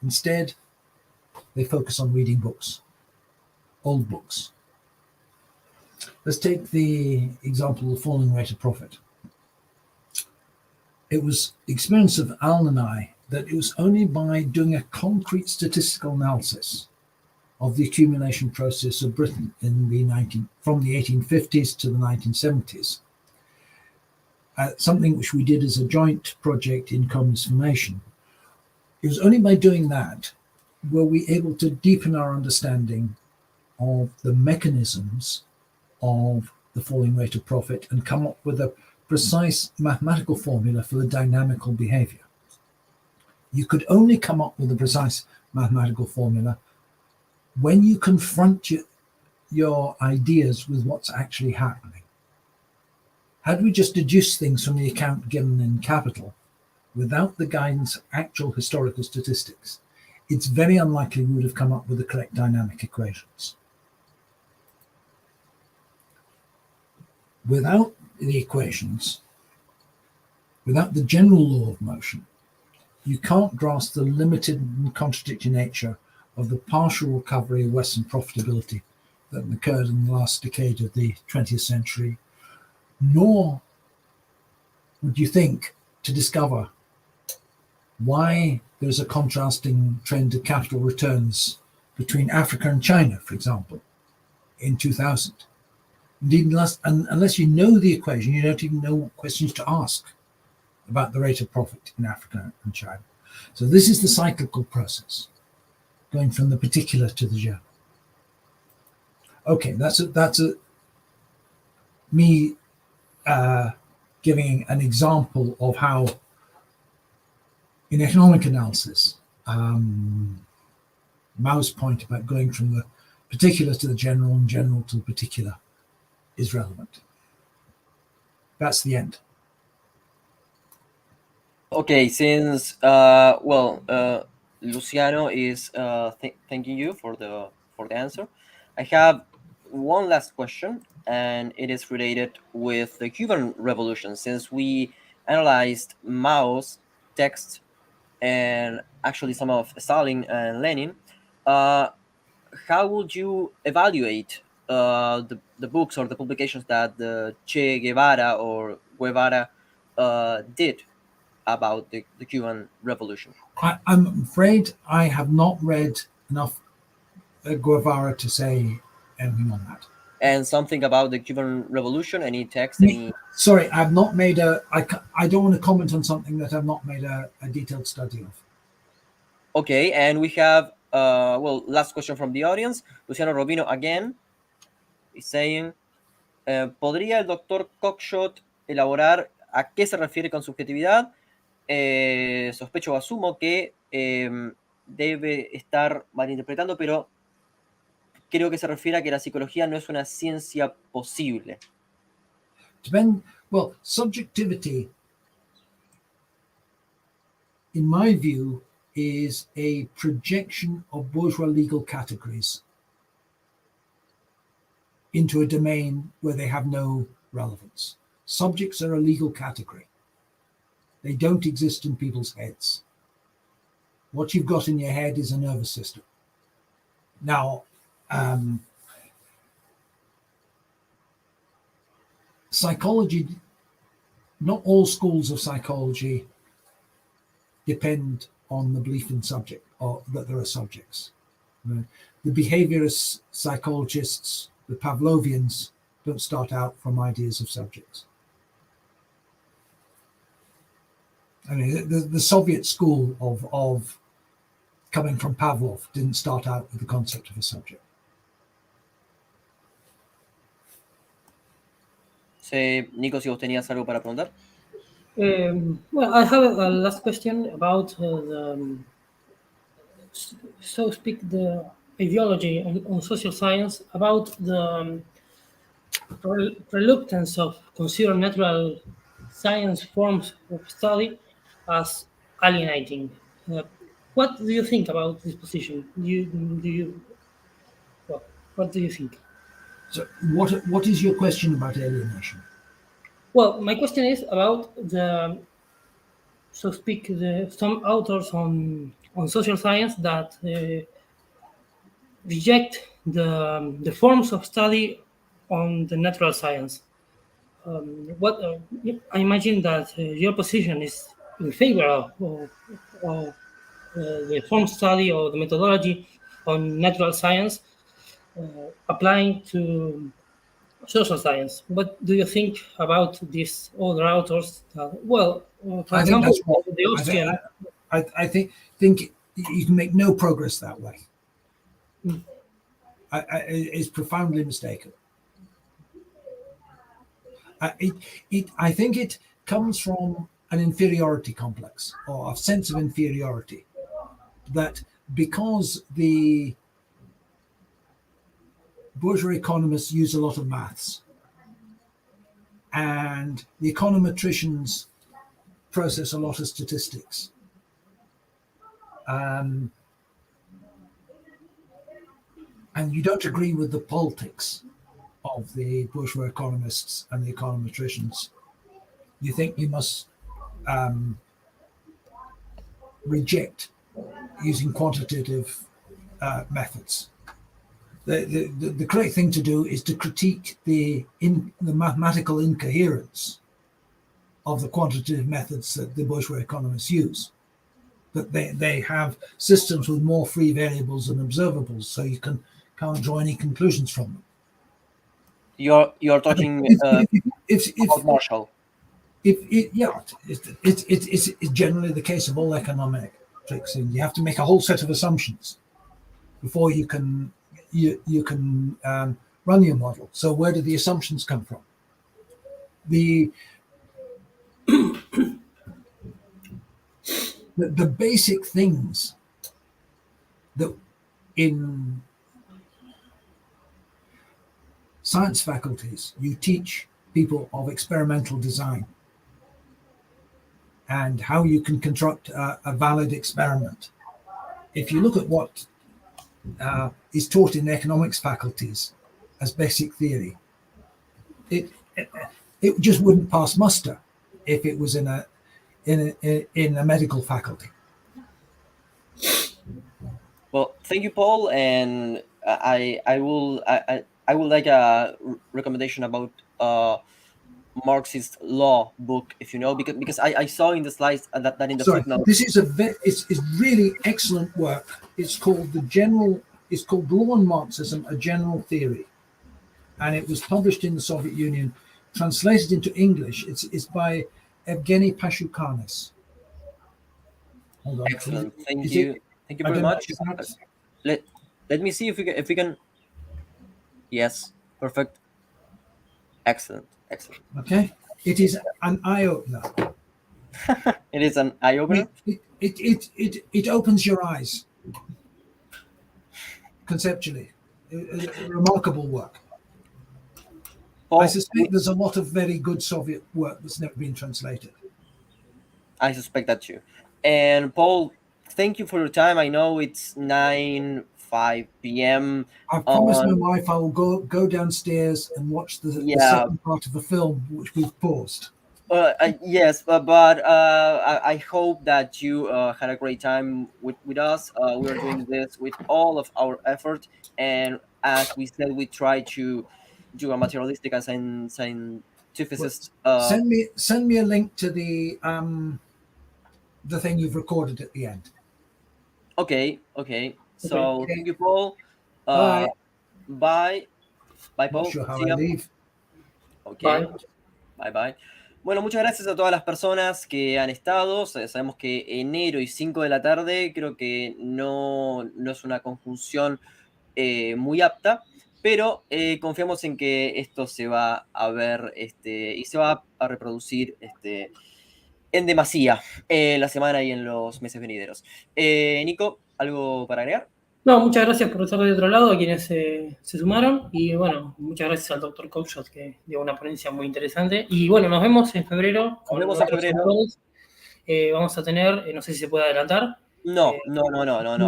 Instead, they focus on reading books, old books. Let's take the example of the falling rate of profit. It was the experience of Allen and I that it was only by doing a concrete statistical analysis of the accumulation process of Britain from the 1850s to the 1970s, something which we did as a joint project in Communist Formation. It was only by doing that were we able to deepen our understanding of the mechanisms of the falling rate of profit and come up with a precise mathematical formula for the dynamical behavior. You could only come up with a precise mathematical formula when you confront your ideas with what's actually happening. Had we just deduced things from the account given in Capital without the guidance of actual historical statistics, it's very unlikely we would have come up with the correct dynamic equations. Without the equations, without the general law of motion, you can't grasp the limited and contradictory nature of the partial recovery of Western profitability that occurred in the last decade of the 20th century, nor would you think to discover why there's a contrasting trend of capital returns between Africa and China, for example, in 2000. Indeed, unless you know the equation, you don't even know what questions to ask about the rate of profit in Africa and China. So this is the cyclical process, going from the particular to the general. Okay, that's me giving an example of how, in economic analysis, Mao's point about going from the particular to the general and general to the particular is relevant. That's the end. Okay, since Luciano is thanking you for the answer, I have one last question, and it is related with the Cuban Revolution. Since we analyzed Mao's text and actually some of Stalin and Lenin, how would you evaluate the books or the publications that the Che Guevara or Guevara did about the Cuban Revolution? I'm afraid I have not read enough Guevara to say anything on that. And something about the Cuban Revolution, any text, Sorry, I've not made I don't want to comment on something that I've not made a detailed study of. Okay, and we have well, last question from the audience. Luciano Robino again is saying, ¿podría el doctor Cockshott elaborar a qué se refiere con subjetividad? Sospecho o asumo que debe estar malinterpretando, pero creo que se refiere a que la psicología no es una ciencia posible. Well, subjectivity, in my view, is a projection of bourgeois legal categories into a domain where they have no relevance. Subjects are a legal category. They don't exist in people's heads. What you've got in your head is a nervous system. Now, psychology, not all schools of psychology depend on the belief in subject or that there are subjects. The behaviorist psychologists, the Pavlovians, don't start out from ideas of subjects. I mean, the Soviet school of coming from Pavlov didn't start out with the concept of a subject. Sí, Nico, si vos tenías algo para preguntar. Well, I have a last question about so to speak, the ideology on social science, about the reluctance of consider natural science forms of study as alienating. What do you think about this position? What do you think? So what is your question about alienation? Well, my question is about the, so to speak, some authors on social science that reject the forms of study on the natural science. I imagine that your position is in favor of the form study or the methodology on natural science applying to social science. What do you think about these other authors? Well, for I example, think that's wrong. the Austrian. I think you can make no progress that way. It's profoundly mistaken. I think it comes from an inferiority complex or a sense of inferiority, that because the bourgeois economists use a lot of maths and the econometricians process a lot of statistics, and you don't agree with the politics of the bourgeois economists and the econometricians, you think you must reject using quantitative methods. The correct thing to do is to critique the mathematical incoherence of the quantitative methods that the bourgeois economists use. That they have systems with more free variables and observables, so you can't draw any conclusions from them. You're talking about Marshall. It's generally the case of all econometrics, and you have to make a whole set of assumptions before you can run your model. So where do the assumptions come from? The basic things that in science faculties you teach people of experimental design and how you can construct a valid experiment. If you look at what is taught in economics faculties as basic theory, it just wouldn't pass muster if it was in a medical faculty. Well, thank you, Paul, and I would like a recommendation about Marxist law book, if you know, because I saw in the slides that in the footnote. This is it's really excellent work. It's called Law and Marxism: A General Theory, and it was published in the Soviet Union, translated into English. It's by Evgeny Pashukanis. Hold on. Excellent. Thank you very much. Let me see if we can. Yes, perfect. Excellent. Okay, it is an eye-opener. It is an eye-opener. It opens your eyes conceptually. A remarkable work. Paul, I suspect there's a lot of very good Soviet work that's never been translated. I suspect that too. And Paul, thank you for your time. I know it's 9:05 p.m. I've promised my wife I will go downstairs and watch the second part of the film, which we've paused. Yes, but I hope that you had a great time with us. We are doing this with all of our effort, and as we said, we try to do a materialistic and scientificist. Send me a link to the thing you've recorded at the end. Okay. So thank you, Paul. Bye. Bye, Paul. Not sure how I leave. Okay. Bye. Bueno, muchas gracias a todas las personas que han estado. Sabemos que enero y 5 de la tarde creo que no es una conjunción muy apta, pero confiamos en que esto se va a ver y se va a reproducir en demasía la semana y en los meses venideros. Nico, ¿algo para agregar? No, muchas gracias por estar de otro lado, a quienes se sumaron. Y bueno, muchas gracias al doctor Cockshott, que dio una ponencia muy interesante. Y bueno, nos vemos en febrero. Vamos a tener, no sé si se puede adelantar. No,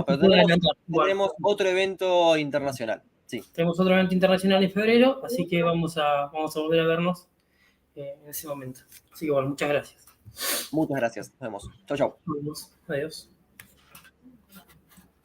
pero tenemos otro evento internacional. Sí. Tenemos otro evento internacional en febrero, así que vamos a volver a vernos en ese momento. Así que bueno, muchas gracias. Muchas gracias. Nos vemos. Chau. Nos vemos. Adiós.